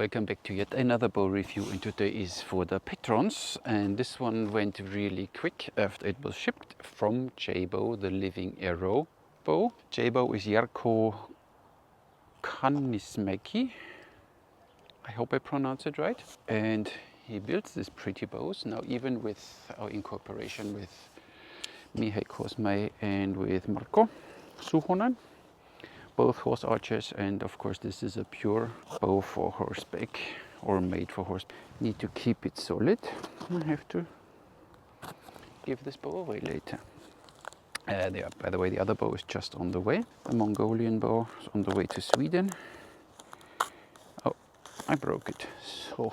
Welcome back to yet another bow review, and today is for the patrons, and this one went really quick after it was shipped from J-Bow, the Living Arrow bow. J-Bow is Jarkko Kannismäki. I hope I pronounce it right. And he builds these pretty bows now, even with our incorporation with Mihai Kosmai and with Marko Suhonen, both horse archers. And of course this is a pure bow for horseback, or made for horse. Need to keep it solid. I have to give this bow away later. By the way, the other bow is just on the way. The Mongolian bow is on the way to Sweden. Oh, I broke it, so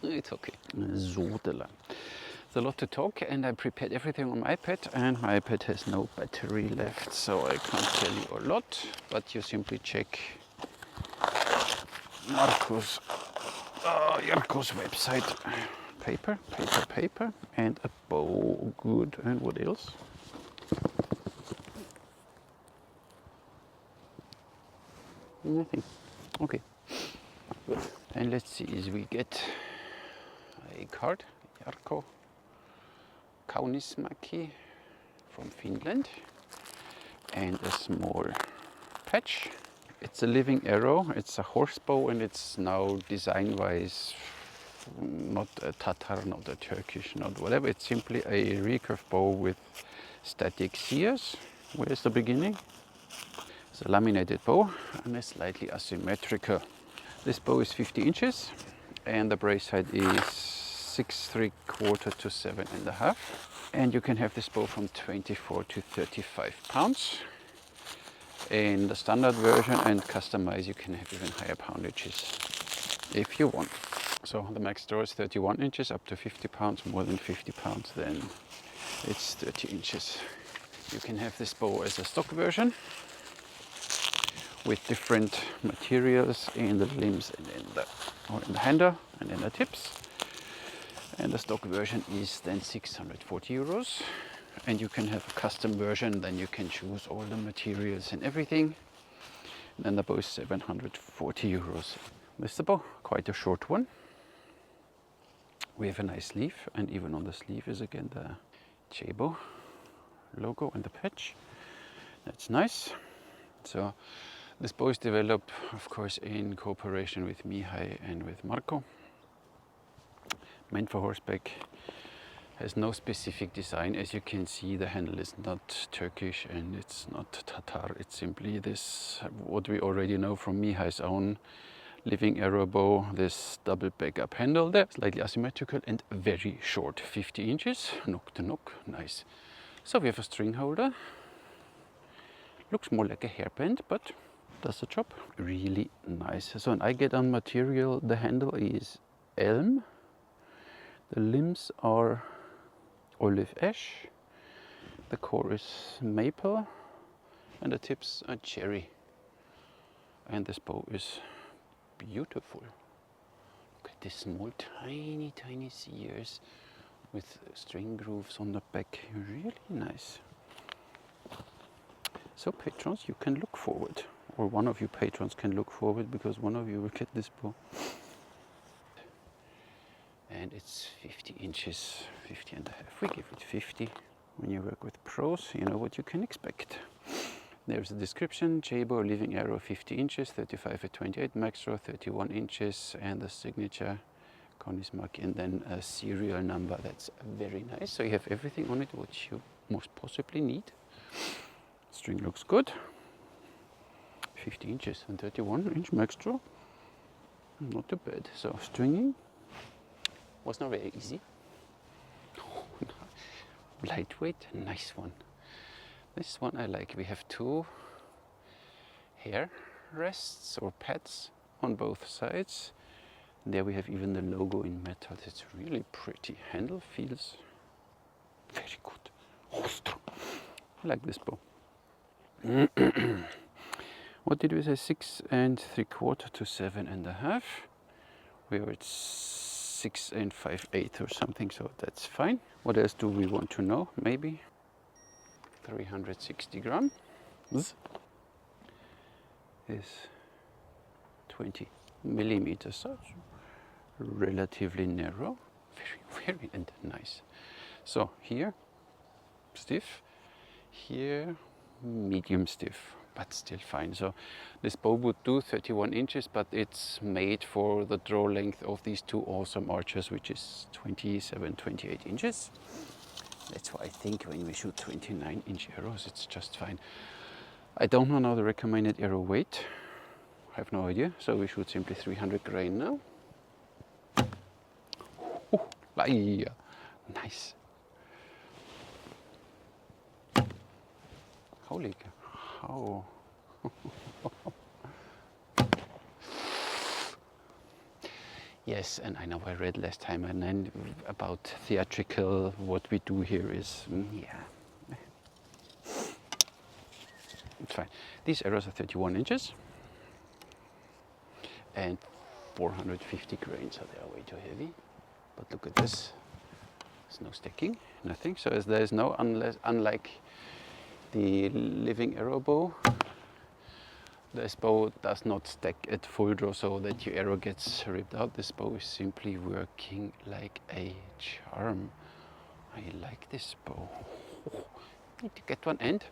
it's okay. Zodela. It's a lot to talk, and I prepared everything on my iPad, and my iPad has no battery left, so I can't tell you a lot, but you simply check Jarkko's website. Paper, and a bow. Good. And what else? Nothing. Okay. Good. And let's see, is we get a card. Jarkko Kannismäki from Finland, and a small patch. It's a Living Arrow. It's a horse bow, and it's now design-wise not a Tatar, not a Turkish, not whatever. It's simply a recurve bow with static sears. Where's the beginning? It's a laminated bow, and it's slightly asymmetrical. This bow is 50 inches, and the brace height is 6 3/4 to 7.5. And you can have this bow from 24 to 35 pounds. In the standard version and customize, you can have even higher poundages if you want. So the max draw is 31 inches up to 50 pounds. More than 50 pounds, then it's 30 inches. You can have this bow as a stock version with different materials in the limbs and in the handle and in the tips. And the stock version is then 640 euros. And you can have a custom version, then you can choose all the materials and everything. And then the bow is 740 euros. This is the bow, quite a short one. We have a nice sleeve, and even on the sleeve is again the J-Bow logo and the patch. That's nice. So this bow is developed, of course, in cooperation with Mihai and with Marko. Meant for horseback. Has no specific design. As you can see, the handle is not Turkish and it's not Tatar. It's simply this, what we already know from Mihai's own Living Arrow bow, this double backup handle there, slightly asymmetrical and very short, 50 inches, nock to nock, nice. So we have a string holder. Looks more like a hairband, but does the job. Really nice. So an I-get-on material, the handle is elm. The limbs are olive ash. The core is maple, and the tips are cherry. And this bow is beautiful. Look at these small, tiny sears with string grooves on the back. Really nice. So patrons, you can look forward, or one of you patrons can look forward, because one of you will get this bow. And it's 50 inches, 50.5. We give it 50. When you work with pros, you know what you can expect. There's a description: J-Bow Living Arrow 50 inches, 35 at 28, max draw 31 inches, and the signature Kannismäki, and then a serial number. That's very nice. So you have everything on it what you most possibly need. String looks good. 50 inches and 31 inch max draw. Not too bad. So stringing was not very easy. Lightweight, nice one. This one I like. We have two hair rests or pads on both sides. There we have even the logo in metal. It's really pretty. Handle feels very good. I like this bow. What did we say? 6 3/4 to 7.5. We were at 6 5/8 or something, so that's fine. What else do we want to know? Maybe 360 grams is 20 millimeters, so it's relatively narrow, very and nice. So here, stiff, here, medium stiff, but still fine. So this bow would do 31 inches, but it's made for the draw length of these two awesome archers, which is 27, 28 inches. That's why I think when we shoot 29-inch arrows, it's just fine. I don't know now the recommended arrow weight. I have no idea, so we shoot simply 300 grain now. Nice. Holy cow. Yes, and I know I read last time and then about theatrical, what we do here is, yeah, it's fine. These arrows are 31 inches and 450 grain, so they are way too heavy. But look at this, there's no stacking, nothing. So as there's no, unlike the living arrow bow, this bow does not stack at full draw so that your arrow gets ripped out. This bow is simply working like a charm. I like this bow. Need to get one. And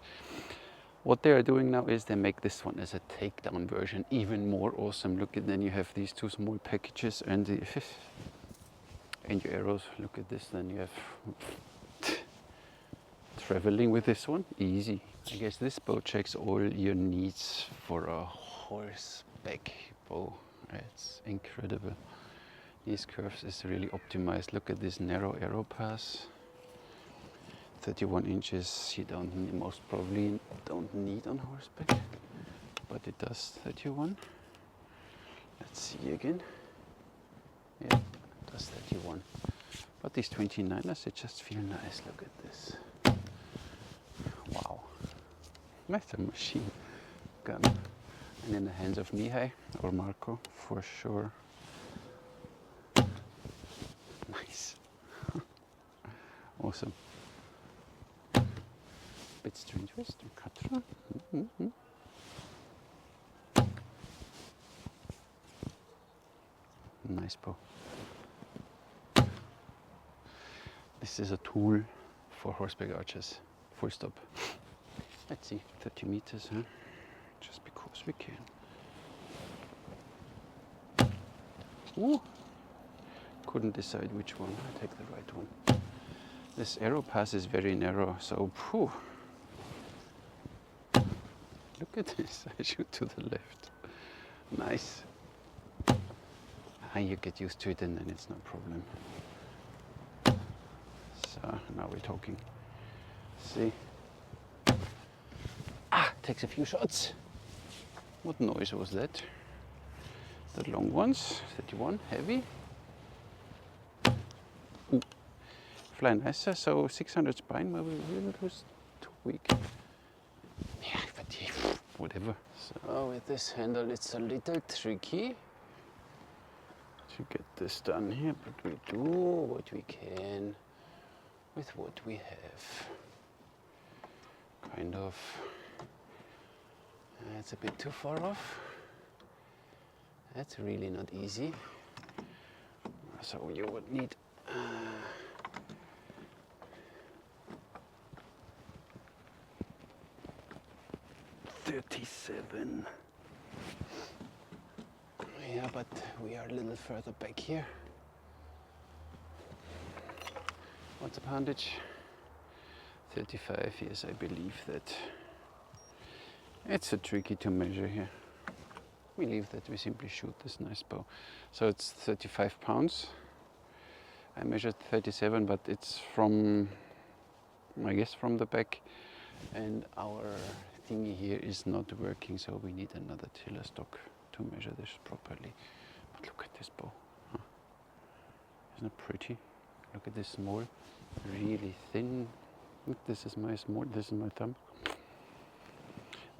what they are doing now is they make this one as a takedown version even more awesome. Look at, then you have these two small packages and the and your arrows. Look at this, then you have traveling with this one, easy. I guess this bow checks all your needs for a horseback bow. It's incredible. These curves is really optimized. Look at this narrow arrow pass. 31 inches, you most probably don't need on horseback, but it does 31. Let's see again. Yeah, it does 31. But these 29ers, they just feel nice. Look at this. Wow. That's a machine gun. And in the hands of Mihai or Marco, for sure. Nice. Awesome. Bit strange twist, cut through. Nice bow. This is a tool for horseback archers. Full stop. Let's see, 30 meters, huh? Just because we can. Ooh. Couldn't decide which one. I take the right one. This arrow pass is very narrow, so phew. Look at this. I shoot to the left. Nice. You get used to it and then it's no problem. So now we're talking. See? Takes a few shots. What noise was that? The long ones, 31, heavy. Ooh. Fly nicer, so 600 spine, maybe it was too weak. Yeah, but whatever. So with this handle it's a little tricky to get this done here, but we do what we can with what we have. Kind of. It's a bit too far off. That's really not easy. So you would need 37. Yeah, but we are a little further back here. What's the poundage? 35, yes, I believe that. It's tricky to measure here. We leave that, we simply shoot this nice bow. So it's 35 pounds. I measured 37, but it's from, I guess, from the back. And our thingy here is not working, so we need another tiller stock to measure this properly. But look at this bow. Huh? Isn't it pretty? Look at this small, really thin. Look, this is my small, this is my thumb.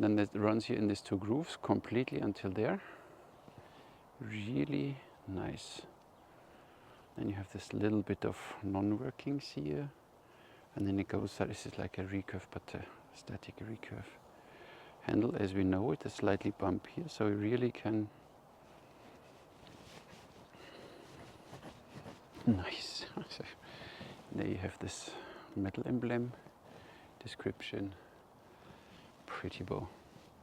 Then it runs here in these two grooves completely until there. Really nice. Then you have this little bit of non-workings here. And then it goes, this is like a recurve, but a static recurve. Handle as we know it is slightly bump here, so you really can Nice. So there you have this metal emblem, description, pretty bow.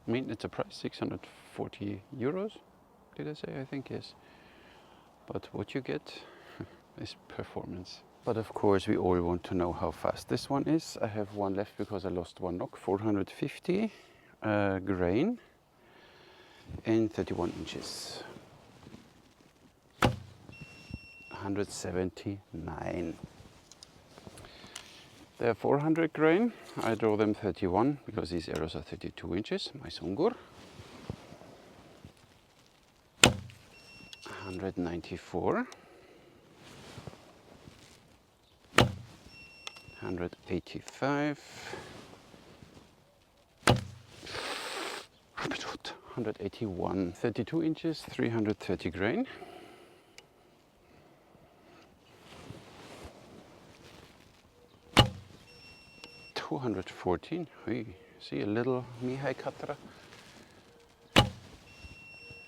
I mean, it's a price, 640 euros, did I say? I think, yes. But what you get is performance. But of course, we all want to know how fast this one is. I have one left because I lost one knock, 450 grain and 31 inches. 179. They're 400 grain. I draw them 31 because these arrows are 32 inches. My Sungur. 194. 185. 181. 32 inches, 330 grain. 214. We see a little Mihai Katra.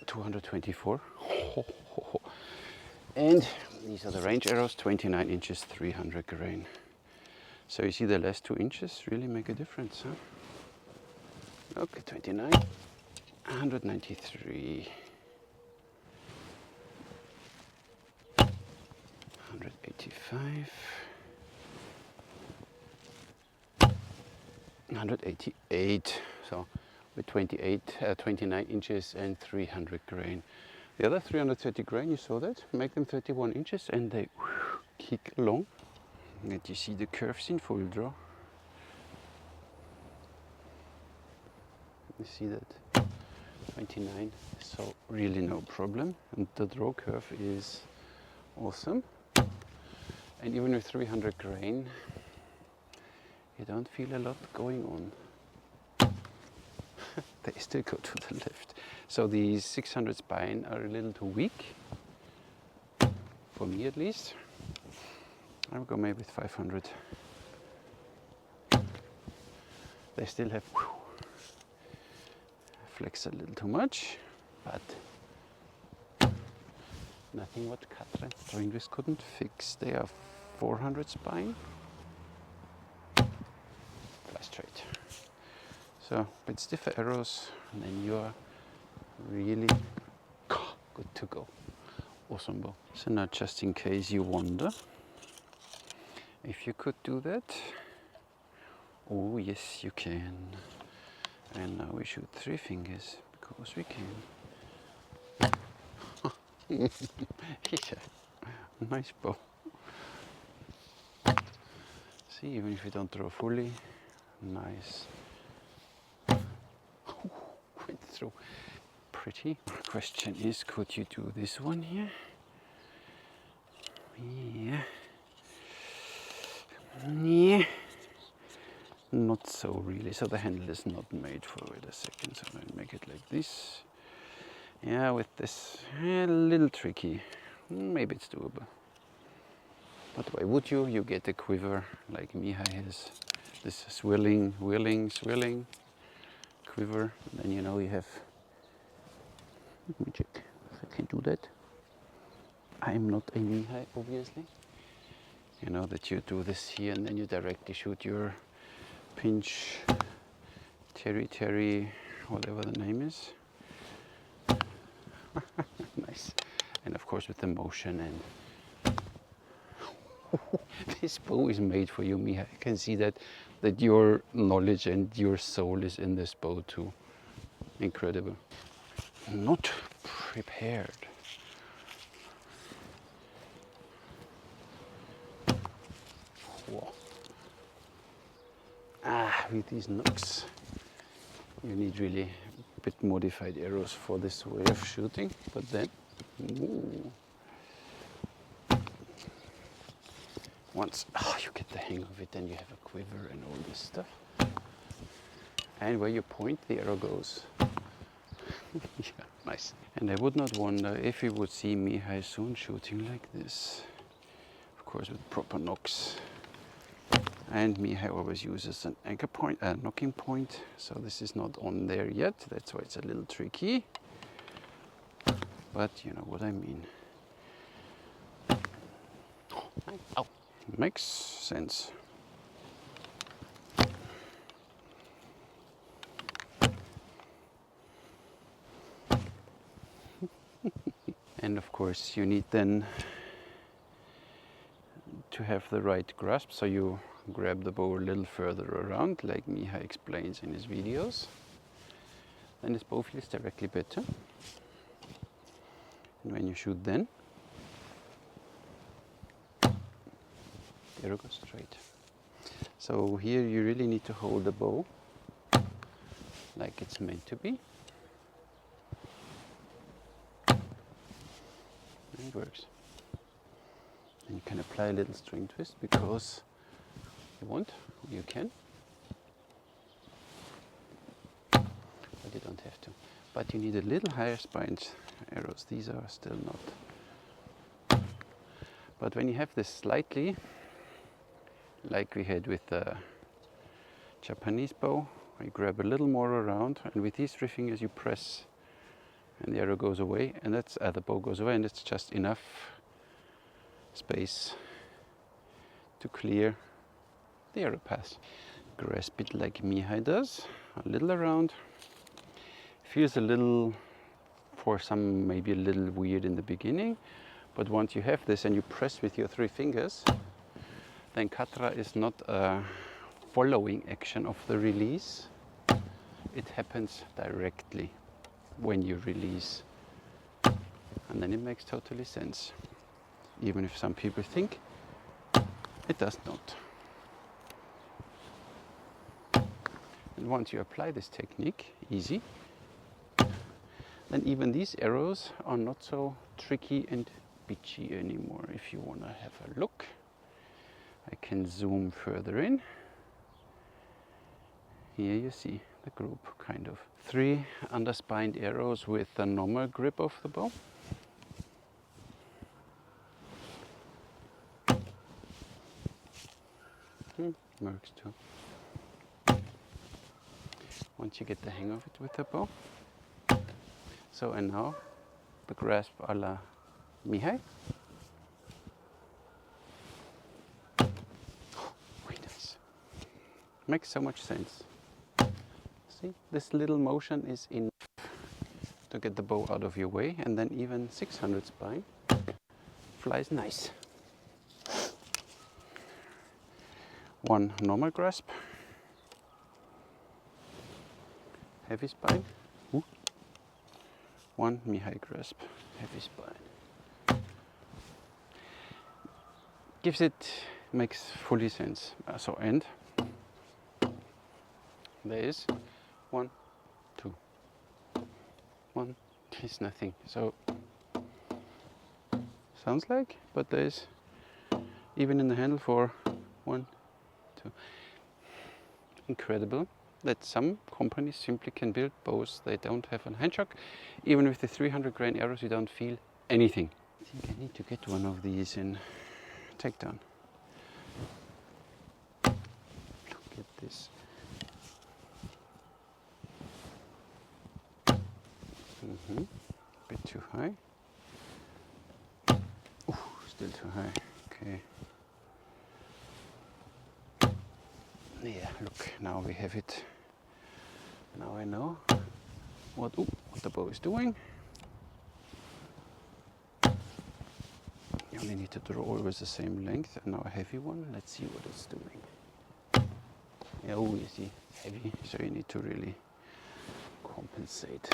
224. And these are the range arrows, 29 inches, 300 grain. So you see the last 2 inches really make a difference, huh? Okay, 29. 193. 185. 188, so with 29 inches and 300 grain. The other 330 grain, you saw that? Make them 31 inches and they kick along. And you see the curves in full draw. You see that? 29, so really no problem. And the draw curve is awesome. And even with 300 grain, you don't feel a lot going on. They still go to the left. So the 600 spine are a little too weak, for me at least. I'll go maybe with 500. They still have flex a little too much, but nothing what Katra and Stringvis couldn't fix. They are 400 spine. Straight. So a bit stiffer arrows, and then you are really good to go. Awesome bow. So now, just in case you wonder if you could do that, oh yes, you can. And now we shoot 3 fingers because we can. Yeah, nice bow. See, even if you don't draw fully. Nice. Went through. Pretty. Question is, could you do this one here? Yeah. Yeah. Not so really. So the handle is not made for it. A second. So I'll make it like this. Yeah, with this, a little tricky. Maybe it's doable. But why would you? You get a quiver like Mihai has. This swirling, swirling quiver. And then you know you have. Let me check if I can do that. I'm not a Mihai, obviously. You know that you do this here and then you directly shoot your pinch, terry, whatever the name is. Nice. And of course with the motion and this bow is made for you, Mihai. I can see that your knowledge and your soul is in this bow too. Incredible. Not prepared. Whoa. With these nooks, you need really a bit modified arrows for this way of shooting. But then, ooh. Once you get the hang of it, then you have a quiver and all this stuff. And where you point, the arrow goes. Yeah, nice. And I would not wonder if you would see Mihai soon shooting like this. Of course, with proper knocks. And Mihai always uses an anchor point, a knocking point. So this is not on there yet. That's why it's a little tricky. But you know what I mean. Oh, makes sense. And of course you need then to have the right grasp, so you grab the bow a little further around, like Mihai explains in his videos. Then this bow feels directly better. And when you shoot then, the arrow goes straight. So here you really need to hold the bow like it's meant to be. And it works. And you can apply a little string twist because you want, or you can. But you don't have to. But you need a little higher spined arrows. These are still not. But when you have this slightly, like we had with the Japanese bow, you grab a little more around, and with these 3 fingers you press, and the arrow goes away, and that's the bow goes away, and it's just enough space to clear the arrow path. Grasp it like Mihai does, a little around. Feels a little, for some, maybe a little weird in the beginning, but once you have this and you press with your 3 fingers, then katra is not a following action of the release. It happens directly when you release. And then it makes totally sense. Even if some people think it does not. And once you apply this technique, easy, then even these arrows are not so tricky and bitchy anymore. If you want to have a look, I can zoom further in. Here you see the group, kind of 3 underspined arrows with the normal grip of the bow. Works too. Once you get the hang of it with the bow. So, and now the grasp a la Mihai. Very nice. Makes so much sense. See, this little motion is enough to get the bow out of your way, and then even 600 spine flies nice. 1 normal grasp, heavy spine. 1 Mihai grasp, heavy spine. Makes fully sense. So, and there is 1, 2. 1 is nothing. So, sounds like, but there is even in the handle for 1, 2. Incredible that some companies simply can build bows. They don't have a hand shock. Even with the 300 grain arrows, you don't feel anything. I think I need to get one of these in takedown. Look at this. Bit too high. Ooh, still too high. Okay. Yeah, look, now we have it. Now I know what the bow is doing. You only need to draw always the same length, and now a heavy one. Let's see what it's doing. Yeah, oh, you see, heavy, so you need to really compensate.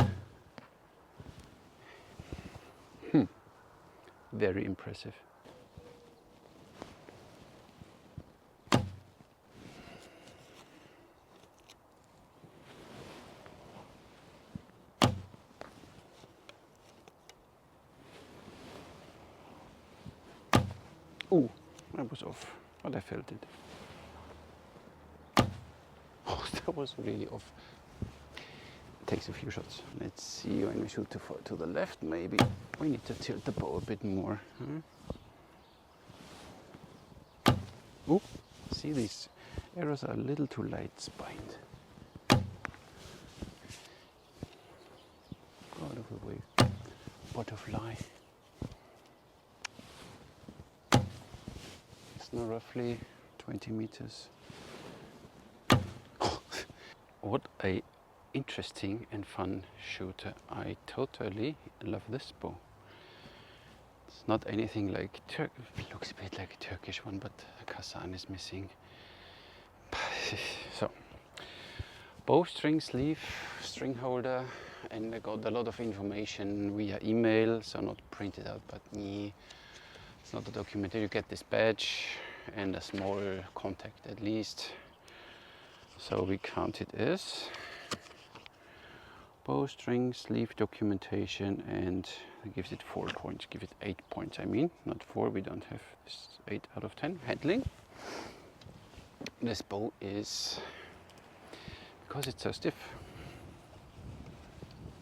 Very impressive. Oh, I was off, but I felt it. Oh, that was really off. Takes a few shots. Let's see, when we shoot to the left, maybe we need to tilt the bow a bit more. Oh, see, these arrows are a little too light spined. Go out of the way. Butterfly. roughly 20 meters. What a interesting and fun shooter. I totally love this bow. It's not anything like it looks a bit like a Turkish one, but the Kazan is missing. So, bowstring sleeve, string holder, and I got a lot of information via email, so not printed out, but it's not a documented. You get this badge and a small contact at least. So we count it as bowstring, sleeve documentation, and it gives it 4 points, give it 8 points. I mean, not 4, we don't have this 8 out of 10. Handling. This bow is, because it's so stiff,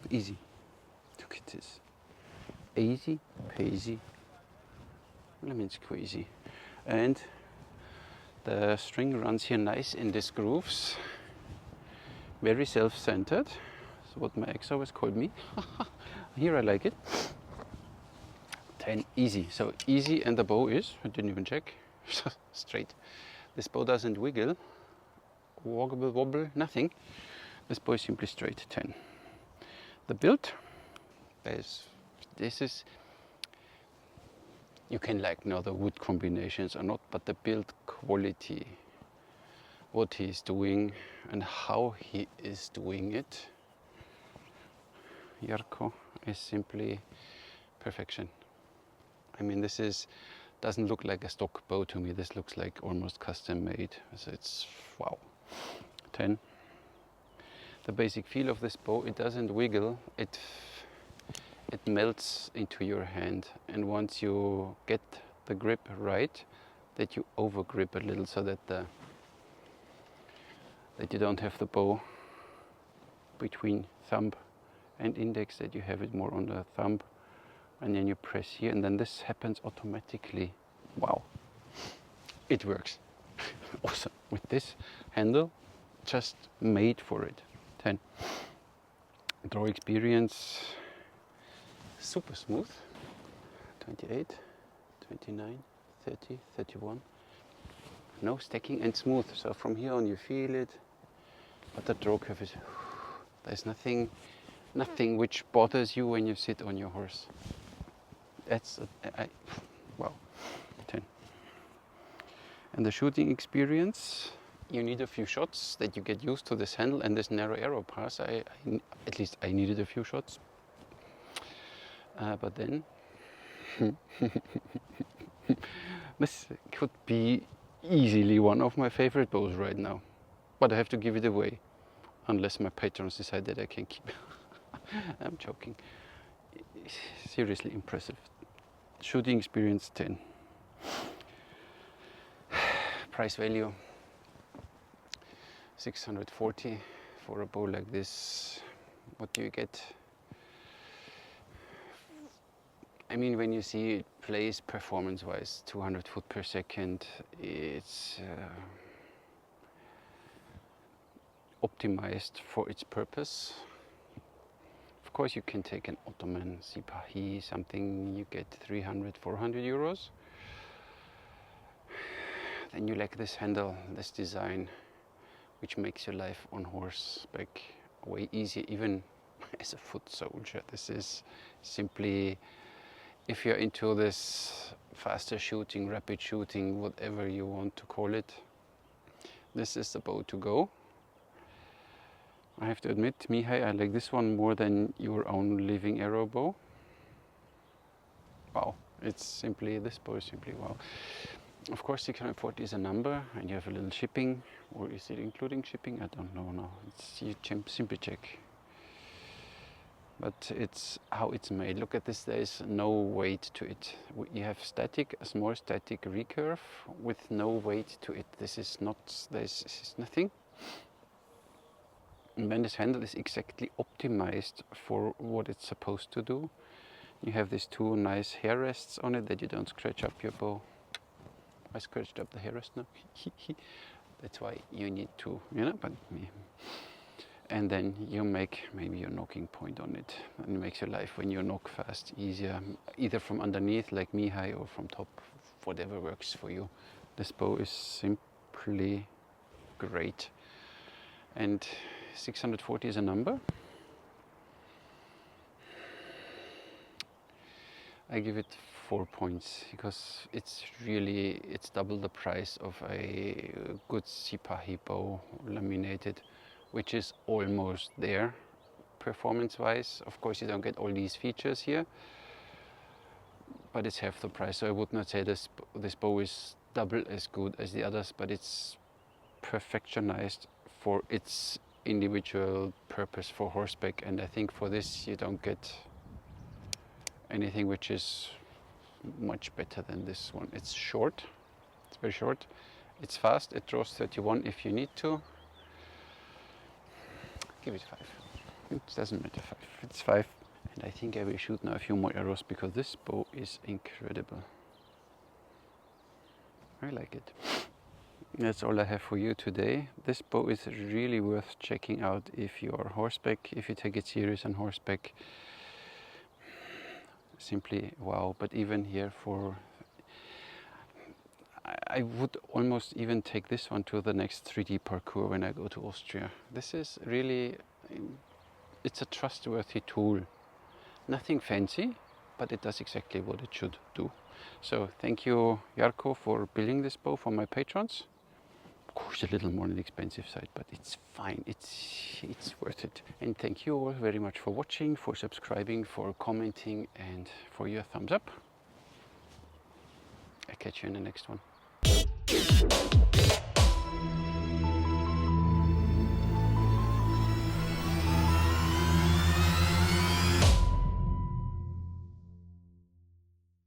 easy. Look at this. Easy peasy, lemon squeezy. And the string runs here nice in these grooves. Very self-centered. That's what my ex always called me. Here I like it. 10, easy. So easy, and the bow is, I didn't even check, straight. This bow doesn't wiggle, wobble, nothing. This bow is simply straight, 10. The build, this is, you can like know the wood combinations or not, but the build quality, what he's doing and how he is doing it, Jarkko, is simply perfection. I mean, this doesn't look like a stock bow to me. This looks like almost custom made. So it's wow, 10. The basic feel of this bow, it doesn't wiggle. It melts into your hand, and once you get the grip right, that you over grip a little, so that you don't have the bow between thumb and index, that you have it more on the thumb, and then you press here, and then this happens automatically. Wow, it works. Awesome. With this handle, just made for it. 10. Draw experience, super smooth. 28, 29, 30, 31. No stacking and smooth. So from here on you feel it, but the draw curve is, there's nothing which bothers you when you sit on your horse. That's wow, 10. And the shooting experience, you need a few shots that you get used to this handle and this narrow arrow pass. At least I needed a few shots, but then this could be easily one of my favorite bows right now, but I have to give it away unless my patrons decide that I can keep. I'm joking. Seriously impressive. Shooting experience, 10. Price value 640 for a bow like this. What do you get? I mean, when you see it plays performance-wise, 200 foot per second, it's optimized for its purpose. Of course, you can take an Ottoman Sipahi, something you get 300, 400 euros. Then you like this handle, this design, which makes your life on horseback way easier, even as a foot soldier. This is simply, if you're into this faster shooting, rapid shooting, whatever you want to call it, this is the bow to go. I have to admit, Mihai, I like this one more than your own living arrow bow. Wow, it's simply, this bow is simply wow. Of course, 640 is a number, and you have a little shipping, or is it including shipping? I don't know now. You simply check. But it's how it's made. Look at this, there is no weight to it. You have a small static recurve with no weight to it. This is nothing. And then this handle is exactly optimized for what it's supposed to do. You have these two nice hair rests on it that you don't scratch up your bow. I scratched up the hair rest now. That's why you need to, but and then you make maybe your knocking point on it, and it makes your life when you knock fast easier, either from underneath like Mihai or from top, whatever works for you. This bow is simply great, and 640 is a number. I give it 4 points because it's double the price of a good Sipahi bow laminated, which is almost there performance wise. Of course you don't get all these features here, but it's half the price. So I would not say this bow is double as good as the others, but it's perfectionized for its individual purpose for horseback, and I think for this you don't get anything which is much better than this one. It's short, it's very short, it's fast, it draws 31 if you need to. Give it 5. It doesn't matter 5, it's 5. And I think I will shoot now a few more arrows because this bow is incredible. I like it. That's all I have for you today. This bow is really worth checking out if you are horseback, if you take it serious on horseback. Simply wow. But even here, I would almost even take this one to the next 3D parkour when I go to Austria. This is really, it's a trustworthy tool. Nothing fancy, but it does exactly what it should do. So thank you, Jarkko, for building this bow for my patrons. Of course a little more on the expensive side, but it's fine, it's worth it. And thank you all very much for watching, for subscribing, for commenting, and for your thumbs up. I'll catch you in the next one.